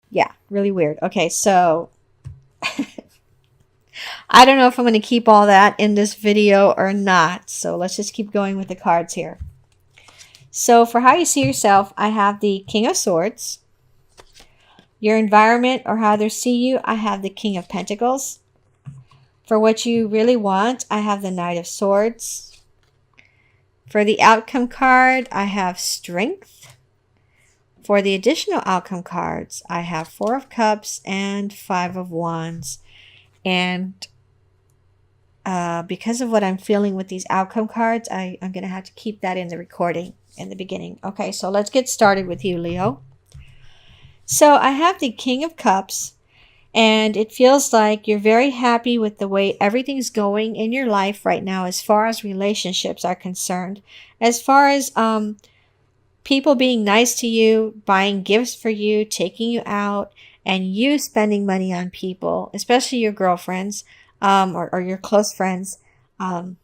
Yeah, really weird. Okay, so I don't know if I'm going to keep all that in this video or not. So let's just keep going with the cards here. So for how you see yourself, I have the King of Swords. Your environment or how others see you, I have the King of Pentacles. For what you really want, I have the Knight of Swords. For the outcome card, I have Strength. For the additional outcome cards, I have Four of Cups and Five of Wands. And because of what I'm feeling with these outcome cards, I'm going to have to keep that in the recording in the beginning. Okay, so let's get started with you, Leo. So I have the King of Cups, and it feels like you're very happy with the way everything's going in your life right now as far as relationships are concerned. As far as people being nice to you, buying gifts for you, taking you out, and you spending money on people, especially your girlfriends or your close friends. Um,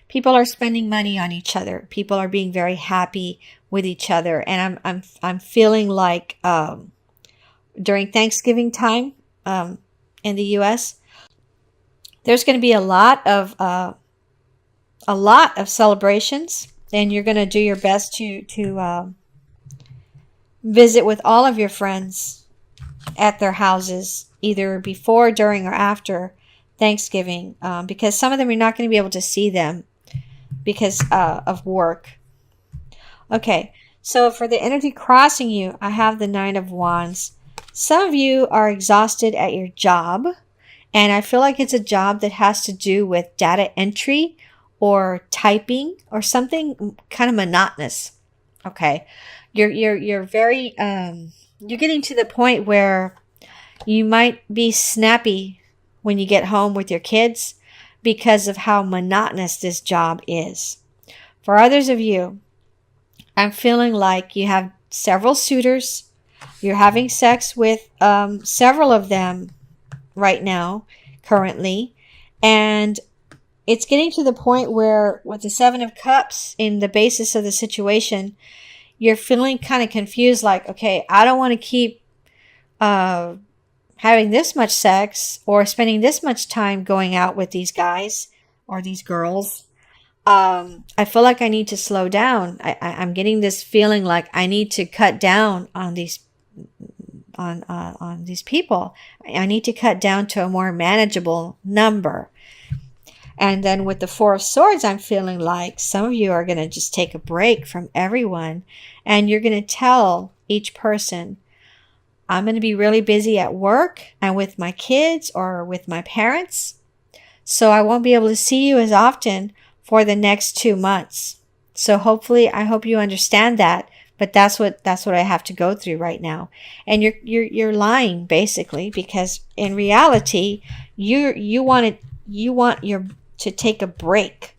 People are spending money on each other. People are being very happy with each other, and I'm feeling like during Thanksgiving time in the U.S., there's going to be a lot of celebrations, and you're going to do your best to visit with all of your friends at their houses, either before, during, or after Thanksgiving, because some of them you're not going to be able to see them because of work. Okay, so for the energy crossing you, I have the Nine of Wands. Some of you are exhausted at your job, and I feel like it's a job that has to do with data entry or typing or something kind of monotonous. Okay, you're very you're getting to the point where you might be snappy when you get home with your kids because of how monotonous this job is. For others of you, I'm feeling like you have several suitors. You're having sex with several of them right now, currently. And it's getting to the point where, with the Seven of Cups in the basis of the situation, you're feeling kind of confused like, okay, I don't want to keep uh, having this much sex or spending this much time going out with these guys or these girls. I feel like I need to slow down. I'm getting this feeling like I need to cut down on these people. I need to cut down to a more manageable number. And then with the Four of Swords, I'm feeling like some of you are going to just take a break from everyone, and you're going to tell each person, I'm going to be really busy at work and with my kids or with my parents, so I won't be able to see you as often for the next 2 months. So hopefully, I hope you understand that. But that's what I have to go through right now. And you're lying basically, because in reality, you want your to take a break.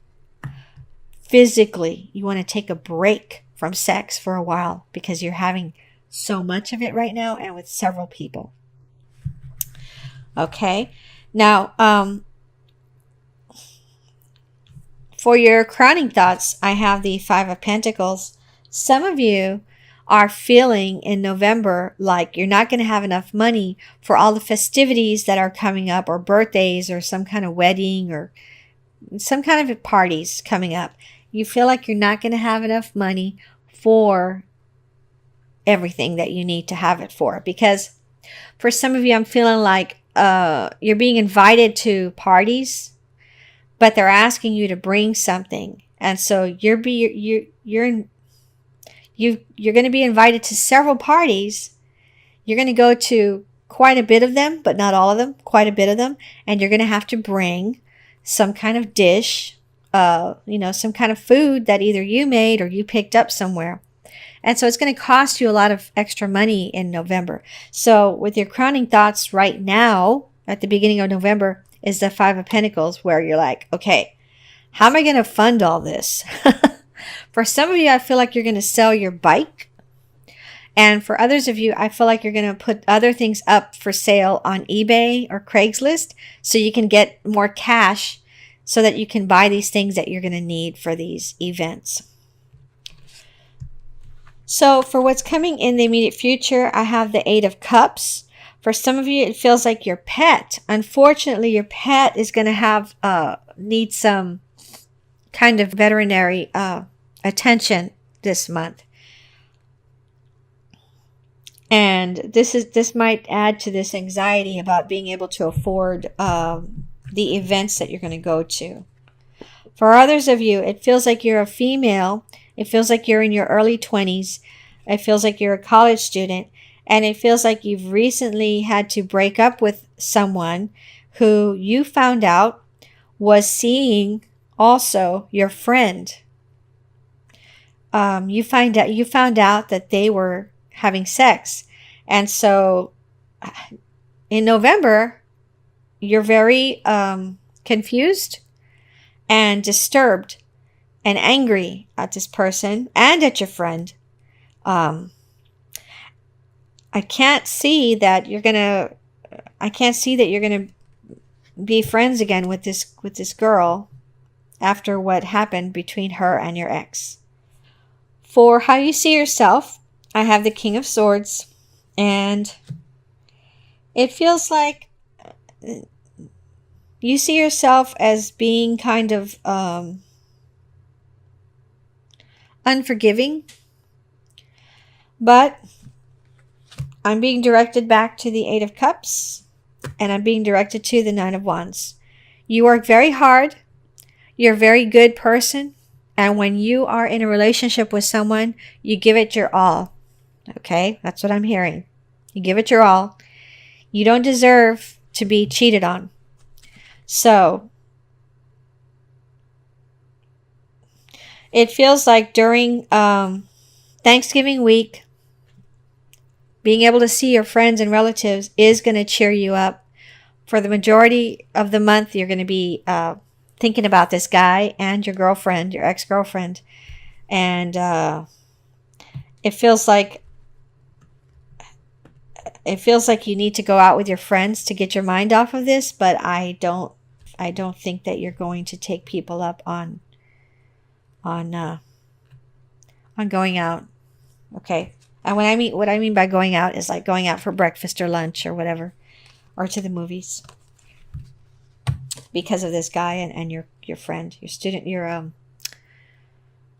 Physically, you want to take a break from sex for a while because you're having so much of it right now and with several people. Okay. Now, for your crowning thoughts, I have the Five of Pentacles. Some of you are feeling in November like you're not going to have enough money for all the festivities that are coming up, or birthdays, or some kind of wedding, or some kind of parties coming up. You feel like you're not going to have enough money for everything that you need to have it for. Because for some of you, I'm feeling like you're being invited to parties, but they're asking you to bring something, and so you're going to be invited to several parties. You're going to go to quite a bit of them, but not all of them. Quite a bit of them, and you're going to have to bring some kind of dish, some kind of food that either you made or you picked up somewhere. And so it's going to cost you a lot of extra money in November. So with your crowning thoughts right now, at the beginning of November, is the Five of Pentacles, where you're like, okay, how am I going to fund all this? For some of you, I feel like you're going to sell your bike. And for others of you, I feel like you're going to put other things up for sale on eBay or Craigslist so you can get more cash so that you can buy these things that you're going to need for these events. So for what's coming in the immediate future, I have the Eight of Cups. For some of you, it feels like your pet. Unfortunately, your pet is going to have need some kind of veterinary attention this month. And this might add to this anxiety about being able to afford the events that you're going to go to. For others of you, it feels like you're a female. It feels like you're in your early 20s. It feels like you're a college student. And it feels like you've recently had to break up with someone who you found out was seeing also your friend. You found out that they were having sex. And so in November, you're very confused and disturbed and angry at this person and at your friend. I can't see that you're gonna be friends again with this girl after what happened between her and your ex. For how you see yourself, I have the King of Swords, and it feels like you see yourself as being kind of unforgiving, but I'm being directed back to the Eight of Cups, and I'm being directed to the Nine of Wands. You work very hard. You're a very good person. And when you are in a relationship with someone, you give it your all. Okay? That's what I'm hearing. You give it your all. You don't deserve to be cheated on. So, it feels like during Thanksgiving week, being able to see your friends and relatives is going to cheer you up. For the majority of the month, you're going to be thinking about this guy and your girlfriend, your ex-girlfriend. And it feels like you need to go out with your friends to get your mind off of this, but I don't think that you're going to take people up on going out. Okay? And what I mean by going out is like going out for breakfast or lunch or whatever, or to the movies, because of this guy and your friend, your student,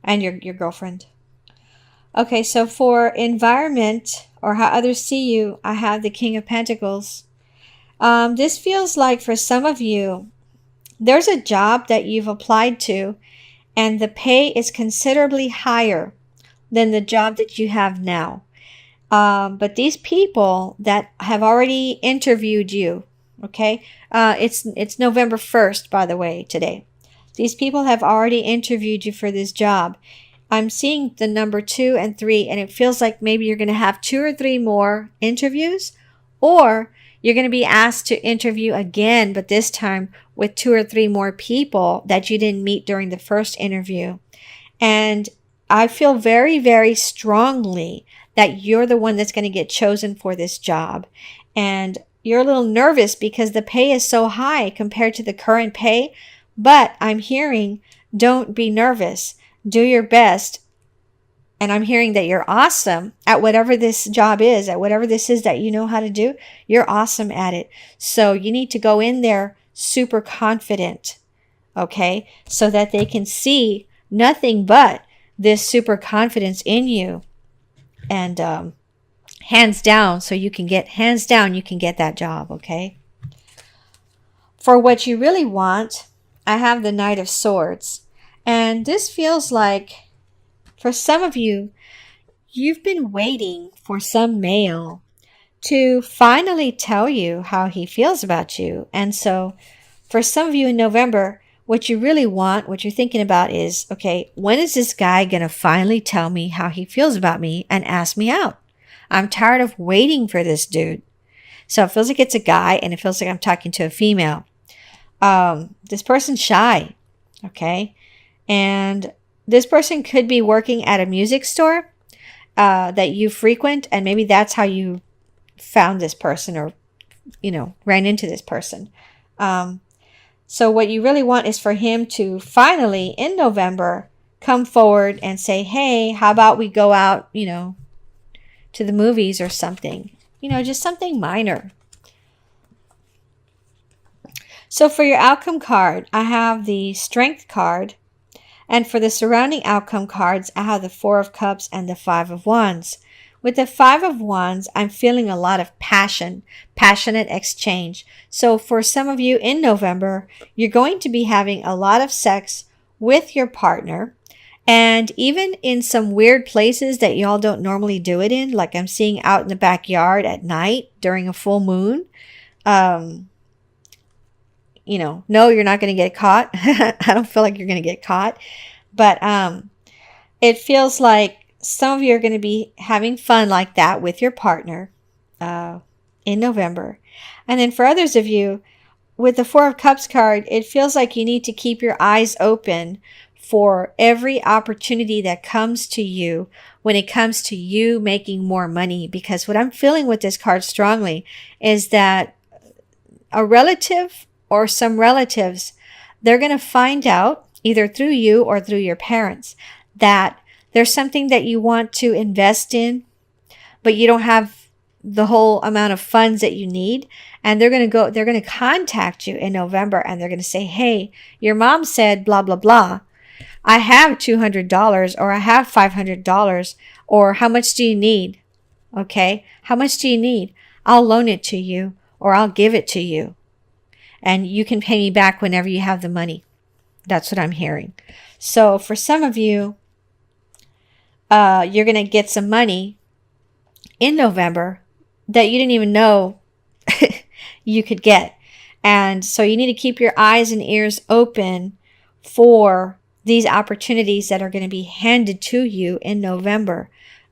and your girlfriend. Okay, so for environment or how others see you, I have the King of Pentacles. This feels like for some of you, there's a job that you've applied to, and the pay is considerably higher than the job that you have now. But these people that have already interviewed you, okay? It's November 1st, by the way, today. These people have already interviewed you for this job. I'm seeing the number 2 and 3, and it feels like maybe you're going to have 2 or 3 more interviews, or you're going to be asked to interview again, but this time with 2 or 3 more people that you didn't meet during the first interview. And I feel very, very strongly that you're the one that's going to get chosen for this job. And you're a little nervous because the pay is so high compared to the current pay. But I'm hearing, don't be nervous. Do your best. And I'm hearing that you're awesome at whatever this job is, at whatever this is that you know how to do. You're awesome at it. So you need to go in there super confident, okay? So that they can see nothing but this super confidence in you. And hands down, you can get that job, okay? For what you really want, I have the Knight of Swords. And this feels like, for some of you, you've been waiting for some male to finally tell you how he feels about you. And so, for some of you in November, what you really want, what you're thinking about is, okay, when is this guy going to finally tell me how he feels about me and ask me out? I'm tired of waiting for this dude. So it feels like it's a guy, and it feels like I'm talking to a female. This person's shy, okay? And this person could be working at a music store that you frequent, and maybe that's how you found this person, or, ran into this person. So what you really want is for him to finally, in November, come forward and say, hey, how about we go out, to the movies or something, just something minor. So for your outcome card, I have the Strength card. And for the surrounding outcome cards, I have the Four of Cups and the Five of Wands. With the Five of Wands, I'm feeling a lot of passionate exchange. So for some of you in November, you're going to be having a lot of sex with your partner. And even in some weird places that y'all don't normally do it in, like I'm seeing out in the backyard at night during a full moon. No, you're not going to get caught. I don't feel like you're going to get caught. But it feels like some of you are going to be having fun like that with your partner in November. And then for others of you, with the Four of Cups card, it feels like you need to keep your eyes open for every opportunity that comes to you when it comes to you making more money. Because what I'm feeling with this card strongly is that a relative or some relatives, they're going to find out either through you or through your parents that there's something that you want to invest in, but you don't have the whole amount of funds that you need. And they're going to contact you in November and they're going to say, hey, your mom said blah, blah, blah. I have $200 or I have $500 or how much do you need? Okay. How much do you need? I'll loan it to you or I'll give it to you. And you can pay me back whenever you have the money. That's what I'm hearing. So for some of you, you're going to get some money in November that you didn't even know you could get. And so you need to keep your eyes and ears open for these opportunities that are going to be handed to you in November.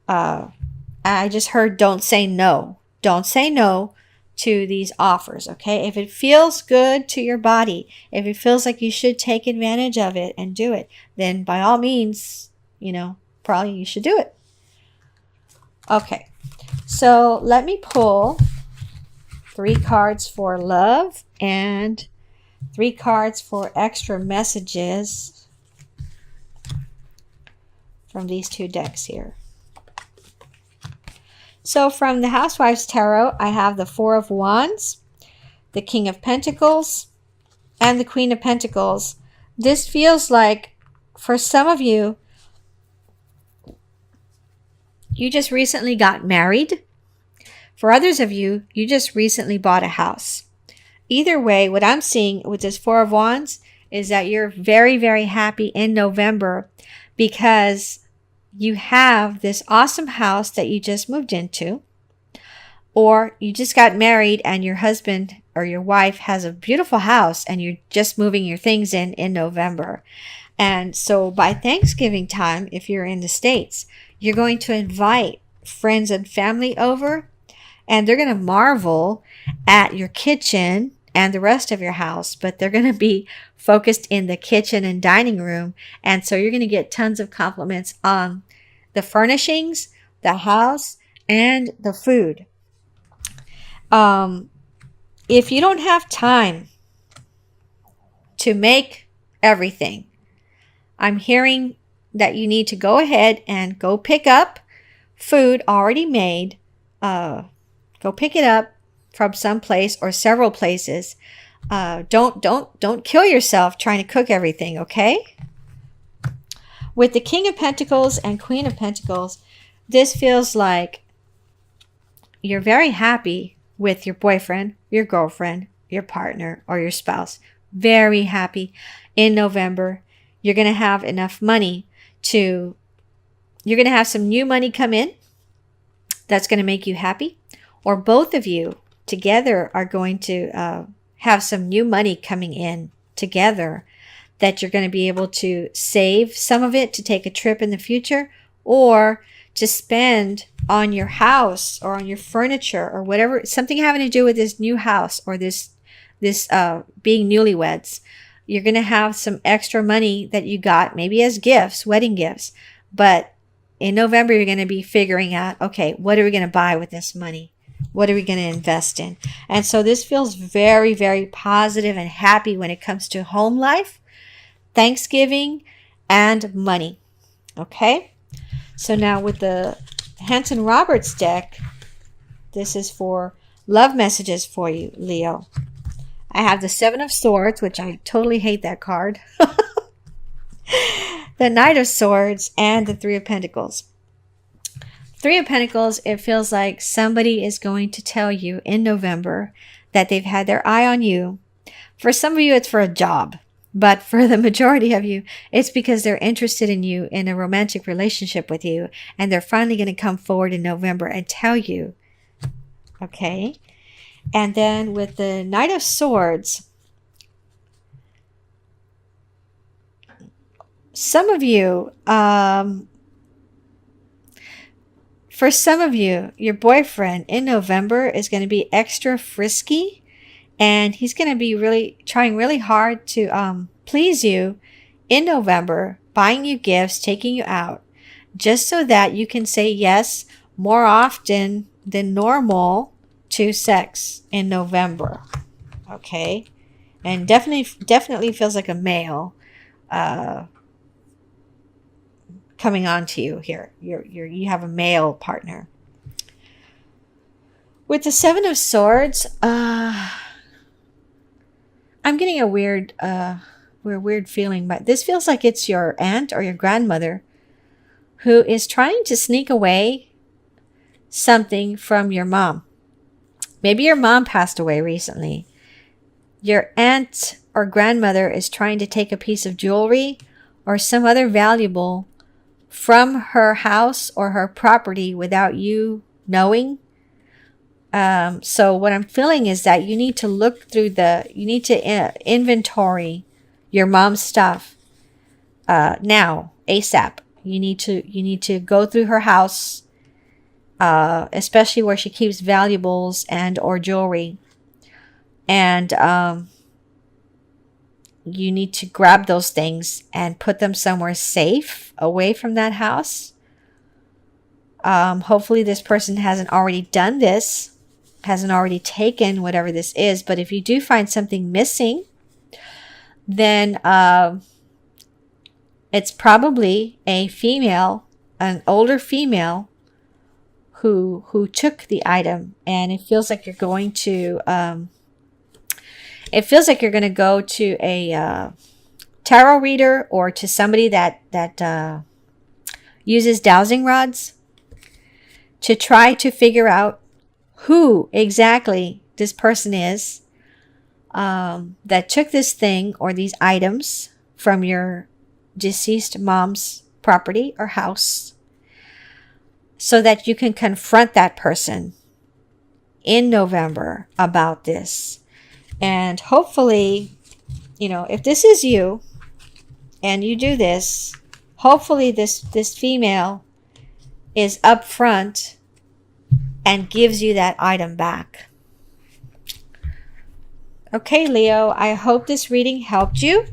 I just heard don't say no. Don't say no to these offers, okay? If it feels good to your body, if it feels like you should take advantage of it and do it, then by all means, probably you should do it. Okay, so let me pull 3 cards for love and 3 cards for extra messages from these 2 decks here. So from the Housewives Tarot, I have the Four of Wands, the King of Pentacles, and the Queen of Pentacles. This feels like, for some of you, you just recently got married. For others of you, you just recently bought a house. Either way, what I'm seeing with this Four of Wands is that you're very, very happy in November because you have this awesome house that you just moved into, or you just got married and your husband or your wife has a beautiful house and you're just moving your things in November. And so by Thanksgiving time, if you're in the States, you're going to invite friends and family over and they're going to marvel at your kitchen and the rest of your house, but they're going to be focused in the kitchen and dining room. And so you're going to get tons of compliments on the furnishings, the house, and the food. If you don't have time to make everything, I'm hearing that you need to go ahead and go pick up food already made. Go pick it up from some place or several places. Don't kill yourself trying to cook everything, okay? With the King of Pentacles and Queen of Pentacles, this feels like you're very happy with your boyfriend, your girlfriend, your partner, or your spouse. Very happy in November. You're going to have enough money you're going to have some new money come in that's going to make you happy. Or both of you together are going to have some new money coming in together that you're going to be able to save some of it to take a trip in the future or to spend on your house or on your furniture or whatever, something having to do with this new house or this being newlyweds. You're going to have some extra money that you got maybe as gifts, wedding gifts. But in November, you're going to be figuring out, okay, what are we going to buy with this money? What are we going to invest in? And so this feels very, very positive and happy when it comes to home life, Thanksgiving, and money. Okay? So now with the Hanson Roberts deck, this is for love messages for you, Leo. I have the Seven of Swords, which I totally hate that card. The Knight of Swords and the Three of Pentacles. Three of Pentacles, it feels like somebody is going to tell you in November that they've had their eye on you. For some of you, it's for a job. But for the majority of you, it's because they're interested in you, in a romantic relationship with you. And they're finally going to come forward in November and tell you. Okay? And then with the Knight of Swords, some of you, for some of you, your boyfriend in November is going to be extra frisky, and he's going to be trying really hard to please you in November, buying you gifts, taking you out, just so that you can say yes more often than normal to sex in November. Okay? And definitely feels like a male coming on to you here. You have a male partner. With the Seven of Swords, I'm getting a weird feeling, but this feels like it's your aunt or your grandmother who is trying to sneak away something from your mom. Maybe your mom passed away recently. Your aunt or grandmother is trying to take a piece of jewelry or some other valuable from her house or her property without you knowing. So what I'm feeling is that you need to look through you need to inventory your mom's stuff now, ASAP. You need to go through her house, especially where she keeps valuables and or jewelry. And you need to grab those things and put them somewhere safe away from that house. Hopefully this person hasn't already done this, hasn't already taken whatever this is. But if you do find something missing, then it's probably a female, an older female who took the item. And it feels like you're going to go to a tarot reader or to somebody that uses dowsing rods to try to figure out who exactly this person is that took this thing or these items from your deceased mom's property or house, so that you can confront that person in November about this. And hopefully, if this is you and you do this, hopefully this female is upfront and gives you that item back. Okay, Leo, I hope this reading helped you.